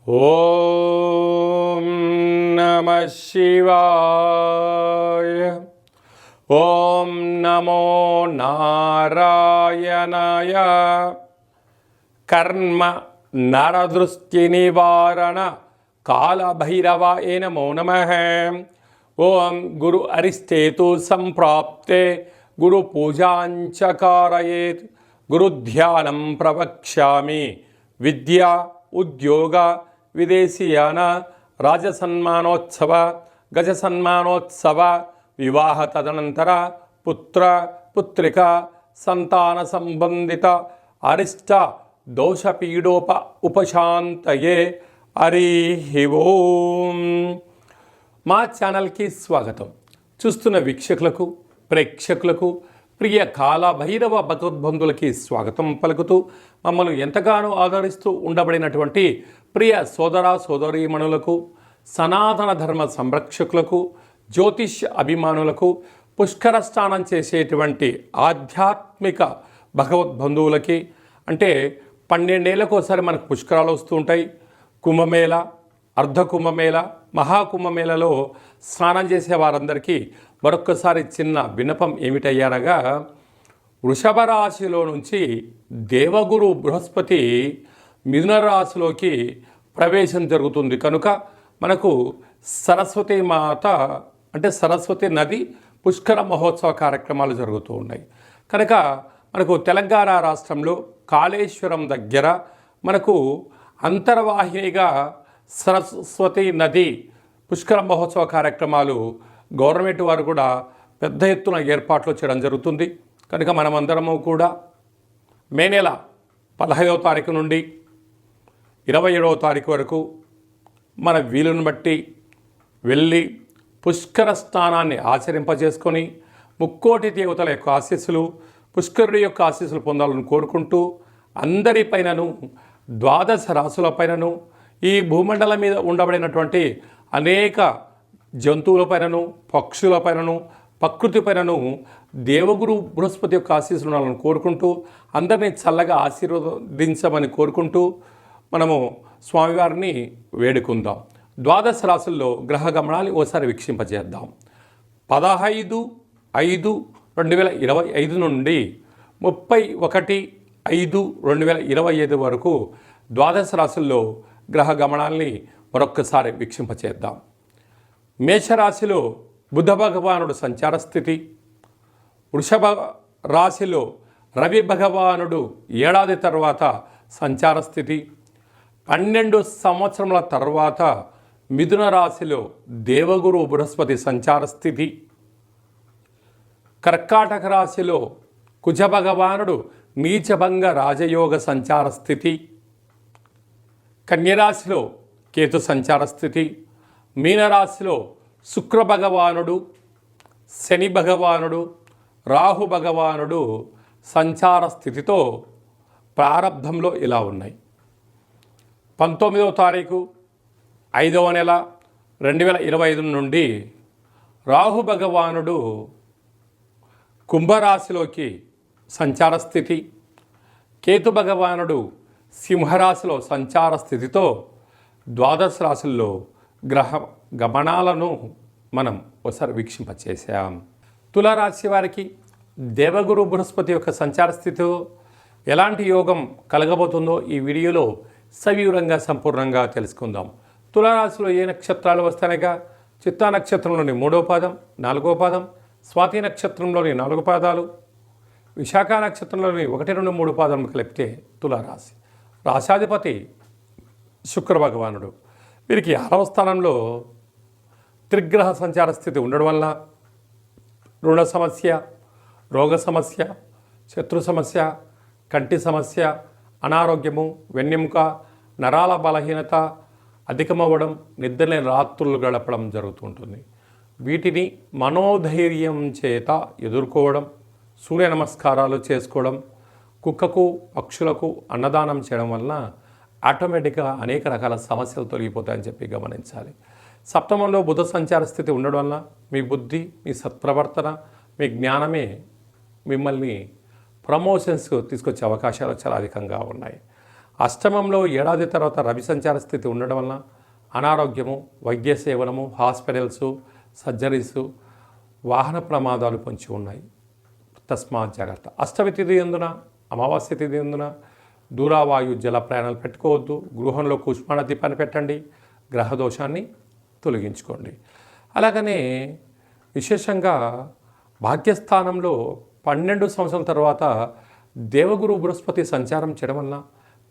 ఓం నమః శివాయ. ఓం నమో నారాయణాయ. కర్మ నరదృష్టి నివారణ కాళభైరవాయ నమో నమః. ఓం గురు అరిష్టేతు సంప్రాప్తే గురు పూజాంచ కారయేత్. గురు ధ్యానం ప్రవక్ష్యామి. విద్యా ఉద్యోగ విదేశీయాన రాజసన్మానోత్సవ గజసన్మానోత్సవ వివాహ తదనంతర పుత్ర పుత్రిక సంతాన సంబంధిత అరిష్ట దోషపీడోప ఉపశాంతయే. హరి ఓం. మా ఛానల్కి స్వాగతం. చూస్తున్న వీక్షకులకు ప్రేక్షకులకు ప్రియ కాళభైరవ భగవద్బంధులకి స్వాగతం పలుకుతూ మమ్మల్ని ఎంతగానో ఆదరిస్తూ ఉండబడినటువంటి ప్రియ సోదర సోదరీమణులకు, సనాతన ధర్మ సంరక్షకులకు, జ్యోతిష్ అభిమానులకు, పుష్కర స్నానం చేసేటువంటి ఆధ్యాత్మిక భగవద్బంధువులకి, అంటే 12 ఏళ్ళకు ఒకసారి మనకు పుష్కరాలు వస్తూ ఉంటాయి. కుంభమేళ, అర్ధ కుంభమేళ, మహాకుంభమేళలో స్నానం చేసే వారందరికీ మరొక్కసారి చిన్న విన్నపం ఏమిటయ్యారగా, వృషభ రాశిలో నుంచి దేవగురు బృహస్పతి మిథున రాశిలోకి ప్రవేశం జరుగుతుంది కనుక మనకు సరస్వతి మాత అంటే సరస్వతి నది పుష్కర మహోత్సవ కార్యక్రమాలు జరుగుతూ ఉన్నాయి. కనుక మనకు తెలంగాణ రాష్ట్రంలో కాళేశ్వరం దగ్గర మనకు అంతర్వాహినిగా సరస్వతి నది పుష్కర మహోత్సవ కార్యక్రమాలు గవర్నమెంట్ వారు కూడా పెద్ద ఎత్తున ఏర్పాట్లు చేయడం జరుగుతుంది. కనుక మనమందరము కూడా మే నెల 15వ తారీఖు నుండి 27వ తారీఖు వరకు మన వీలును బట్టి వెళ్ళి పుష్కర స్నానాన్ని ఆచరింపజేసుకొని ముక్కోటి దేవతల యొక్క ఆశీస్సులు, పుష్కరుడి యొక్క ఆశీస్సులు పొందాలని కోరుకుంటూ అందరిపైనను, ద్వాదశ రాశులపైనను, ఈ భూమండలం మీద ఉండబడినటువంటి అనేక జంతువులపైనను, పక్షులపైనను, ప్రకృతిపైనను దేవగురు బృహస్పతి యొక్క ఆశీస్సులు ఉండాలని కోరుకుంటూ అందరినీ చల్లగా ఆశీర్వదించమని కోరుకుంటూ మనము స్వామివారిని వేడుకుందాం. ద్వాదశ రాశుల్లో గ్రహ గమనాన్ని ఓసారి వీక్షింపజేద్దాం. 15/5/2025 నుండి 31/5/2025 వరకు ద్వాదశ రాశుల్లో గ్రహ గమనాల్ని మరొక్కసారి వీక్షింపచేద్దాం. మేషరాశిలో బుధ భగవానుడు సంచార స్థితి, వృషభ రాశిలో రవి భగవానుడు ఏడాది తర్వాత సంచార స్థితి, 12 సంవత్సరముల తర్వాత మిథున రాశిలో దేవగురు బృహస్పతి సంచార స్థితి, కర్కాటక రాశిలో కుజ భగవానుడు నీచభంగ రాజయోగ సంచార స్థితి, కన్యరాశిలో కేతు సంచార స్థితి, మీనరాశిలో శుక్ర భగవానుడు, శని భగవానుడు, రాహు భగవానుడు సంచార స్థితితో ప్రారంభంలో ఇలా ఉన్నాయి. 19వ తారీఖు 5వ నెల 2025 నుండి రాహు భగవానుడు కుంభరాశిలోకి సంచార స్థితి, కేతు భగవానుడు సింహరాశిలో సంచార స్థితితో ద్వాదశ రాశుల్లో గ్రహ గమనాలను మనం ఒకసారి వీక్షింపచేసాం. తులారాశి వారికి దేవగురు బృహస్పతి యొక్క సంచార స్థితితో ఎలాంటి యోగం కలగబోతుందో ఈ వీడియోలో సవివరంగా సంపూర్ణంగా తెలుసుకుందాం. తులారాశిలో ఏ నక్షత్రాలు వస్తాయనగా, చిత్తా నక్షత్రంలోని 3వ పాదం, 4వ పాదం, స్వాతి నక్షత్రంలోని 4 పాదాలు, విశాఖ నక్షత్రంలోని 1, 2, 3 పాదం కలిపితే తులారాశి. రాశాధిపతి శుక్ర భగవానుడు. వీరికి 6వ స్థానంలో త్రిగ్రహ సంచార స్థితి ఉండడం వల్ల రుణ సమస్య, రోగ సమస్య, శత్రు సమస్య, కంటి సమస్య, అనారోగ్యము, వెన్నెముక, నరాల బలహీనత అధికమవ్వడం, నిద్రలేని రాత్రులు గడపడం జరుగుతుంటుంది. వీటిని మనోధైర్యం చేత ఎదుర్కోవడం, సూర్య నమస్కారాలు చేసుకోవడం, కుక్కకు పక్షులకు అన్నదానం చేయడం వలన ఆటోమేటిక్గా అనేక రకాల సమస్యలు తొలగిపోతాయని చెప్పి గమనించాలి. సప్తమంలో బుధ సంచార స్థితి ఉండడం వల్ల మీ బుద్ధి, మీ సత్ప్రవర్తన, మీ జ్ఞానమే మిమ్మల్ని ప్రమోషన్స్ తీసుకొచ్చే అవకాశాలు చాలా అధికంగా ఉన్నాయి. అష్టమంలో ఏడాది తర్వాత రవి సంచార స్థితి ఉండడం వలన అనారోగ్యము, వైద్య సేవనము, హాస్పిటల్స్, సర్జరీసు, వాహన ప్రమాదాలు పొంచి ఉన్నాయి. తస్మాత్ జాగ్రత్త. అష్టమి తిథి ఎందున, అమావాస్య తిథి ఎందున దూరావాయు జల ప్రయాణాలు పెట్టుకోవద్దు. గృహంలో కుష్మాణ దీపాన్ని పెట్టండి. గ్రహదోషాన్ని తొలగించుకోండి. అలాగనే విశేషంగా భాగ్యస్థానంలో 12 సంవత్సరాల తర్వాత దేవగురు బృహస్పతి సంచారం చేయడం వలన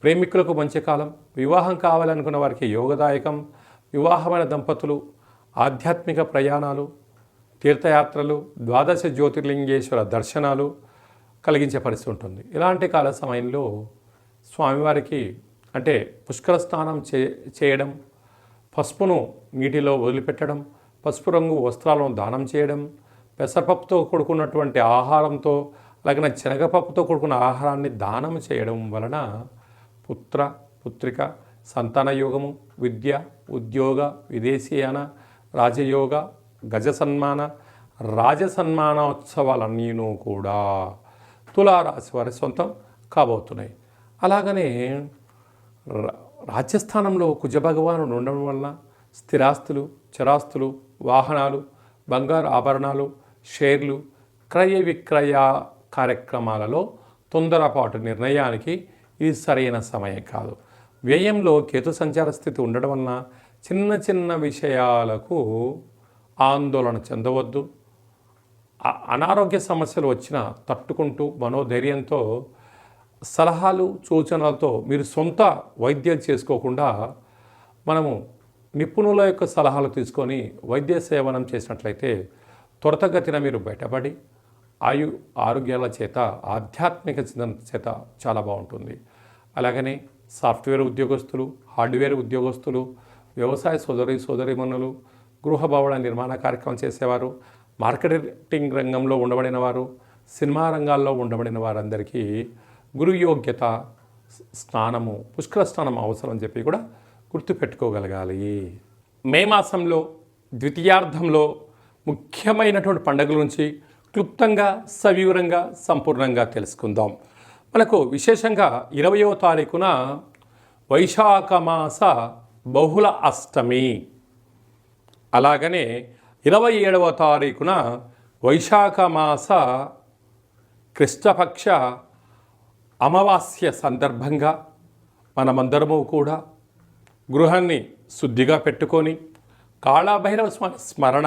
ప్రేమికులకు మంచి కాలం, వివాహం కావాలనుకున్న వారికి యోగదాయకం, వివాహమైన దంపతులు ఆధ్యాత్మిక ప్రయాణాలు, తీర్థయాత్రలు, ద్వాదశ జ్యోతిర్లింగేశ్వర దర్శనాలు కలిగించే పరిస్థితి ఉంటుంది. ఇలాంటి కాల సమయంలో స్వామివారికి అంటే పుష్కర స్నానం చేయడం, పసుపును నీటిలో వదిలిపెట్టడం, పసుపు రంగు వస్త్రాలను దానం చేయడం, పెసరపప్పుతో కూడుకున్నటువంటి ఆహారంతో అలాగే శనగపప్పుతో కూడుకున్న ఆహారాన్ని దానం చేయడం వలన పుత్ర, పుత్రిక, సంతాన యోగము, విద్య, ఉద్యోగ, విదేశీయాన, రాజయోగ, గజ సన్మాన, రాజసన్మానోత్సవాలన్నీను కూడా తులారాశి వారి సొంతం కాబోతున్నాయి. అలాగనే రాజ్యస్థానంలో కుజభగవానుడు ఉండడం వల్ల స్థిరాస్తులు, చరాస్తులు, వాహనాలు, బంగారు ఆభరణాలు, షేర్లు, క్రయ విక్రయ కార్యక్రమాలలో తొందరపాటు నిర్ణయానికి ఇది సరైన సమయం కాదు. వ్యయంలో కేతు సంచార స్థితి ఉండడం వలన చిన్న చిన్న విషయాలకు ఆందోళన చెందవద్దు. అనారోగ్య సమస్యలు వచ్చినా తట్టుకుంటూ మనోధైర్యంతో సలహాలు, సూచనలతో మీరు సొంత వైద్యం చేసుకోకుండా మనము నిపుణుల యొక్క సలహాలు తీసుకొని వైద్య సేవనం చేసినట్లయితే త్వరితగతిన మీరు బయటపడి ఆరోగ్యాల చేత, ఆధ్యాత్మిక చింతన చేత చాలా బాగుంటుంది. అలాగనే సాఫ్ట్వేర్ ఉద్యోగస్తులు, హార్డ్వేర్ ఉద్యోగస్తులు, వ్యవసాయ సోదరీమణులు, గృహ భవన నిర్మాణ కార్యక్రమం చేసేవారు, మార్కెటింగ్ రంగంలో ఉండబడిన వారు, సినిమా రంగాల్లో ఉండబడిన వారందరికీ గురు యోగ్యత స్నానము, పుష్కర స్నానం అవసరం అని చెప్పి కూడా గుర్తుపెట్టుకోగలగాలి. మే మాసంలో ద్వితీయార్థంలో ముఖ్యమైనటువంటి పండుగల నుంచి క్లుప్తంగా, సవివరంగా, సంపూర్ణంగా తెలుసుకుందాం. మనకు విశేషంగా 20వ తారీఖున వైశాఖ మాస బహుళ అష్టమి, అలాగనే 27వ తారీఖున వైశాఖ మాస కృష్ణపక్ష అమావాస్య సందర్భంగా మనమందరము కూడా గృహాన్ని శుద్ధిగా పెట్టుకొని కాళభైరవ స్వామి స్మరణ,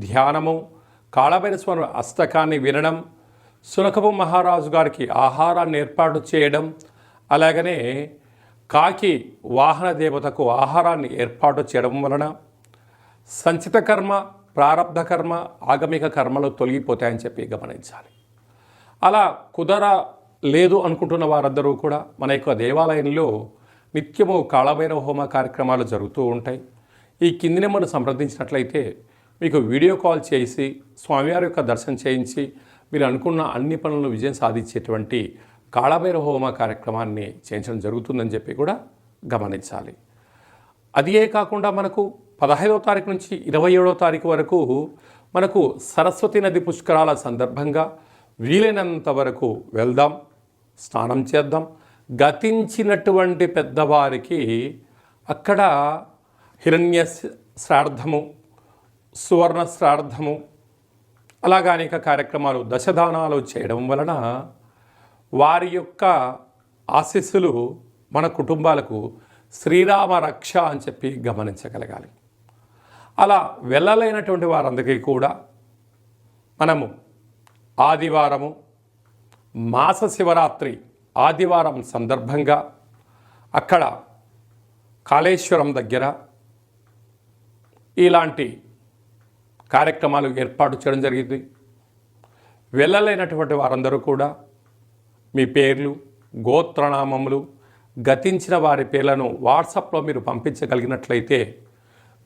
ధ్యానము, కాళభైరవ స్వామి అష్టకాన్ని వినడం, సునకపు మహారాజు గారికి ఆహారాన్ని ఏర్పాటు చేయడం, అలాగనే కాకి వాహన దేవతకు ఆహారాన్ని ఏర్పాటు చేయడం వలన సంచిత కర్మ, ప్రారబ్ధ కర్మ, ఆగమిక కర్మలు తొలగిపోతాయని చెప్పి గమనించాలి. అలా లేదు అనుకుంటున్న వారందరూ కూడా మన యొక్క దేవాలయంలో నిత్యము కాళభైరవ హోమ కార్యక్రమాలు జరుగుతూ ఉంటాయి. ఈ కింది నెంబర్ను సంప్రదించినట్లయితే మీకు వీడియో కాల్ చేసి స్వామివారి యొక్క దర్శనం చేయించి మీరు అనుకున్న అన్ని పనులను విజయం సాధించేటువంటి కాళభైరవ హోమ కార్యక్రమాన్ని చేయించడం జరుగుతుందని చెప్పి కూడా గమనించాలి. అదే కాకుండా మనకు 15వ తారీఖు నుంచి 27వ తారీఖు వరకు మనకు సరస్వతి నది పుష్కరాల సందర్భంగా వీలైనంత వరకు వెళ్దాం, స్నానం చేద్దాం. గతించినటువంటి పెద్దవారికి అక్కడ హిరణ్య శ్రాద్ధము, సువర్ణ శ్రాద్ధము, అలాగా అనేక కార్యక్రమాలు, దశదానాలు చేయడం వలన వారి యొక్క ఆశీస్సులు మన కుటుంబాలకు శ్రీరామ రక్ష అని చెప్పి గమనించగలగాలి. అలా వెళ్ళలేనటువంటి వారందరికీ కూడా మనము ఆదివారము, మాస శివరాత్రి ఆదివారం సందర్భంగా అక్కడ కాళేశ్వరం దగ్గర ఇలాంటి కార్యక్రమాలు ఏర్పాటు చేయడం జరిగింది. వెళ్ళలేనటువంటి వారందరూ కూడా మీ పేర్లు, గోత్రనామములు, గతించిన వారి పేర్లను వాట్సాప్లో మీరు పంపించగలిగినట్లయితే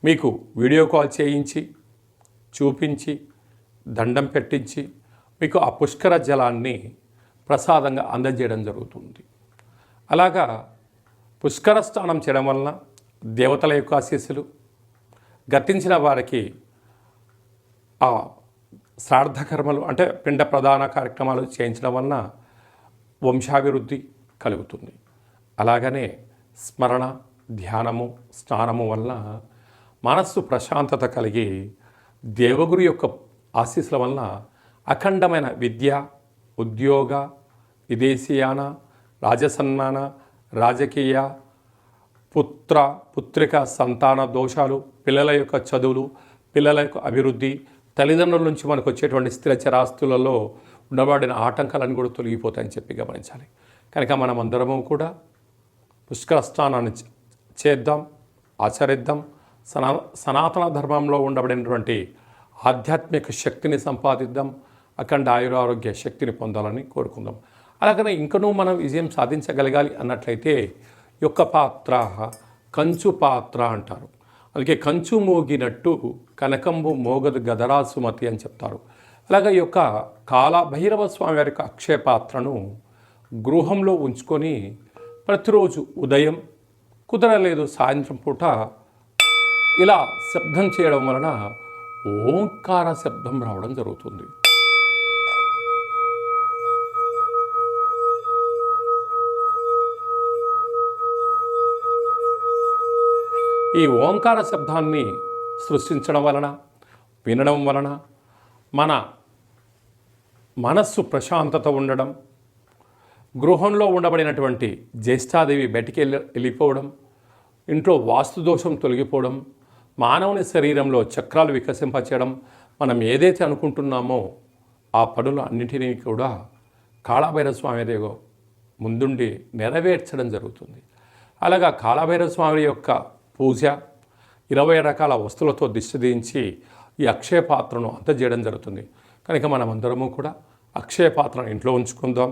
మీకు వీడియో కాల్ చేయించి చూపించి దండం పెట్టించి మీకు ఆ పుష్కర జలాన్ని ప్రసాదంగా అందజేయడం జరుగుతుంది. అలాగా పుష్కర స్నానం చేయడం వలన దేవతల యొక్క ఆశీస్సులు, గతించిన వారికి ఆ శ్రాద్ధకర్మలు అంటే పిండ ప్రధాన కార్యక్రమాలు చేయించడం వలన వంశాభివృద్ధి కలుగుతుంది. అలాగనే స్మరణ, ధ్యానము, స్నానము వల్ల మనస్సు ప్రశాంతత కలిగి దేవగురు యొక్క ఆశీస్సుల వలన అఖండమైన విద్య, ఉద్యోగ, విదేశీయాన, రాజసన్మాన, రాజకీయ, పుత్రిక సంతాన దోషాలు, పిల్లల యొక్క చదువులు, పిల్లల యొక్క అభివృద్ధి, తల్లిదండ్రుల నుంచి మనకు వచ్చేటువంటి స్థిర చరాస్తులలో ఉండబడిన ఆటంకాలను కూడా తొలగిపోతాయని చెప్పి గమనించాలి. కనుక మనం అందరము కూడా పుష్కర స్నానాన్ని చేద్దాం, ఆచరిద్దాం. సనాతన ధర్మంలో ఉండబడినటువంటి ఆధ్యాత్మిక శక్తిని సంపాదిద్దాం, అఖండ ఆయురారోగ్య శక్తిని పొందాలని కోరుకుందాం. అలాగనే ఇంకనూ మనం విజయం సాధించగలగాలి అన్నట్లయితే యొక్క పాత్ర కంచు పాత్ర అంటారు. అందుకే కంచు మోగినట్టు కనకంబు మోగదు గదరా సుమతి అని చెప్తారు. అలాగే ఈ యొక్క కాలభైరవ స్వామి వారి యొక్క అక్షయ పాత్రను గృహంలో ఉంచుకొని ప్రతిరోజు ఉదయం, కుదరలేదు సాయంత్రం పూట ఇలా శబ్దం చేయడం వలన ఓంకార శబ్దం రావడం జరుగుతుంది. ఈ ఓంకార శబ్దాన్ని సృష్టించడం వలన, వినడం వలన మన మనస్సు ప్రశాంతత ఉండడం, గృహంలో ఉండబడినటువంటి జ్యేష్ఠాదేవి బయటికి వెళ్ళిపోవడం, ఇంట్లో వాస్తుదోషం తొలగిపోవడం, మానవుని శరీరంలో చక్రాలు వికసింపచేయడం, మనం ఏదైతే అనుకుంటున్నామో ఆ పనులు అన్నింటినీ కూడా కాళభైరవ స్వామి ముందుండి నెరవేర్చడం జరుగుతుంది. అలాగా కాళభైరవ స్వామి యొక్క పూజ 20 రకాల వస్తువులతో దిష్టి దించి ఈ అక్షయ పాత్రను అందజేయడం జరుగుతుంది. కనుక మనమందరము కూడా అక్షయ పాత్రను ఇంట్లో ఉంచుకుందాం,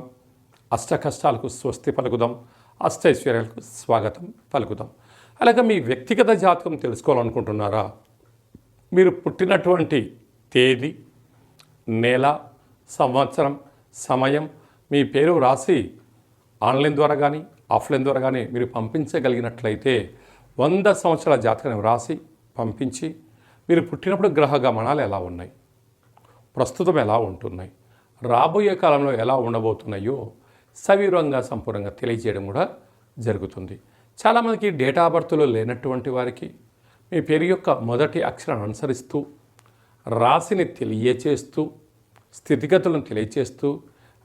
అష్ట కష్టాలకు స్వస్తి పలుకుదాం, అష్టైశ్వర్యాలకు స్వాగతం పలుకుదాం. అలాగే మీ వ్యక్తిగత జాతకం తెలుసుకోవాలనుకుంటున్నారా? మీరు పుట్టినటువంటి తేదీ, నెల, సంవత్సరం, సమయం, మీ పేరు రాసి ఆన్లైన్ ద్వారా కానీ ఆఫ్లైన్ ద్వారా కానీ మీరు పంపించగలిగినట్లయితే 100 సంవత్సరాల జాతకాన్ని వ్రాసి పంపించి మీరు పుట్టినప్పుడు గ్రహ గమనాలు ఎలా ఉన్నాయి, ప్రస్తుతం ఎలా ఉంటున్నాయి, రాబోయే కాలంలో ఎలా ఉండబోతున్నాయో సవివరంగా సంపూర్ణంగా తెలియజేయడం కూడా జరుగుతుంది. చాలామందికి డేటా బర్త్లో లేనటువంటి వారికి మీ పేరు యొక్క మొదటి అక్షరాన్ని అనుసరిస్తూ, రాశిని తెలియచేస్తూ, స్థితిగతులను తెలియచేస్తూ,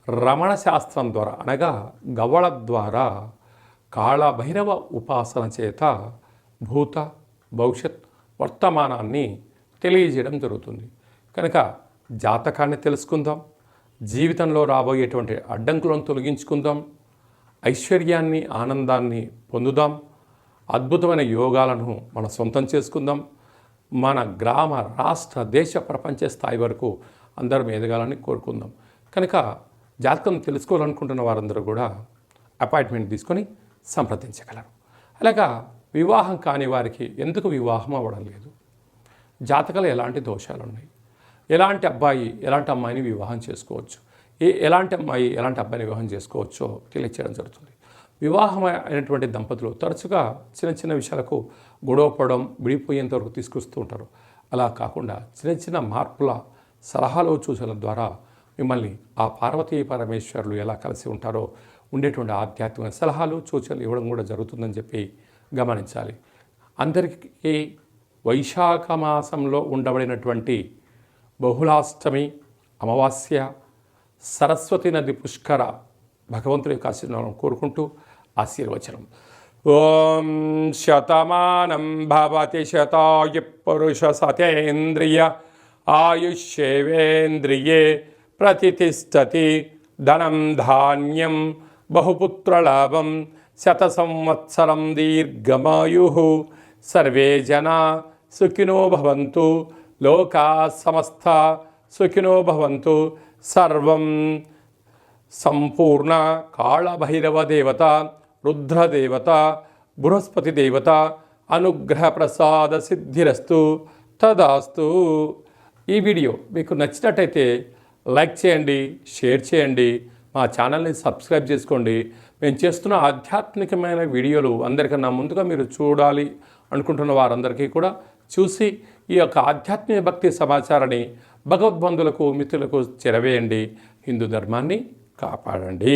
రమణ శాస్త్రం ద్వారా అనగా గవ్వళ ద్వారా కాళభైరవ ఉపాసన చేత భూత, భవిష్యత్, వర్తమానాన్ని తెలియజేయడం జరుగుతుంది. కనుక జాతకాన్ని తెలుసుకుందాం, జీవితంలో రాబోయేటువంటి అడ్డంకులను తొలగించుకుందాం, ఐశ్వర్యాన్ని, ఆనందాన్ని పొందుదాం, అద్భుతమైన యోగాలను మన సొంతం చేసుకుందాం. మన గ్రామ, రాష్ట్ర, దేశ, ప్రపంచ స్థాయి వరకు అందరం ఎదగాలని కోరుకుందాం. కనుక జాతకం తెలుసుకోవాలనుకుంటున్న వారందరూ కూడా అపాయింట్మెంట్ తీసుకొని సంప్రదించగలరు. అలాగా వివాహం కాని వారికి ఎందుకు వివాహం అవ్వడం లేదు, జాతకాలు ఎలాంటి దోషాలు ఉన్నాయి, ఎలాంటి అబ్బాయి ఎలాంటి అమ్మాయిని వివాహం చేసుకోవచ్చు, ఎలాంటి అమ్మాయి ఎలాంటి అబ్బాయిని వివాహం చేసుకోవచ్చో తెలియచేయడం జరుగుతుంది. వివాహం అయినటువంటి దంపతులు తరచుగా చిన్న చిన్న విషయాలకు గొడవపడడం, విడిపోయేంత వరకు తీసుకొస్తూ ఉంటారు. అలా కాకుండా చిన్న చిన్న మార్పుల సలహాలు సూచనల ద్వారా మిమ్మల్ని ఆ పార్వతీ పరమేశ్వరులు ఎలా కలిసి ఉంటారో ఉండేటువంటి ఆధ్యాత్మిక సలహాలు, సూచనలు ఇవ్వడం కూడా జరుగుతుందని చెప్పి గమనించాలి. అందరికీ వైశాఖ మాసంలో ఉండబడినటువంటి బహుళాష్టమి, అమావాస్య, సరస్వతి నది పుష్కర భగవంతుడి యొక్క ఆశీర్వాదం కోరుకుంటూ ఆశీర్వచనం. ఓం శతమానం భవతి శతాయు పురుష సతేంద్రియ ఆయుష్యేవేంద్రియే ప్రతిష్టతి ధనం ధాన్యం బహుపుత్రలాభం శత సంవత్సరం దీర్ఘమాయు సర్వే జనా సుఖినో భవంతు లోకా సమస్త సుఖినో భవంతు. సర్వం సంపూర్ణ కాళభైరవ దేవత, రుద్రదేవత, బృహస్పతి దేవత అనుగ్రహ ప్రసాద సిద్ధిరస్తు తదాస్తు. ఈ వీడియో మీకు నచ్చినట్టయితే లైక్ చేయండి, షేర్ చేయండి, మా ఛానల్ని సబ్స్క్రైబ్ చేసుకోండి. మేము చేస్తున్న ఆధ్యాత్మికమైన వీడియోలు అందరికన్నా ముందుగా మీరు చూడాలి అనుకుంటున్న వారందరికీ కూడా చూసి ఈ యొక్క ఆధ్యాత్మిక భక్తి సమాచారాన్ని భగవద్బంధులకు, మిత్రులకు చేరవేయండి. హిందూ ధర్మాన్ని కాపాడండి.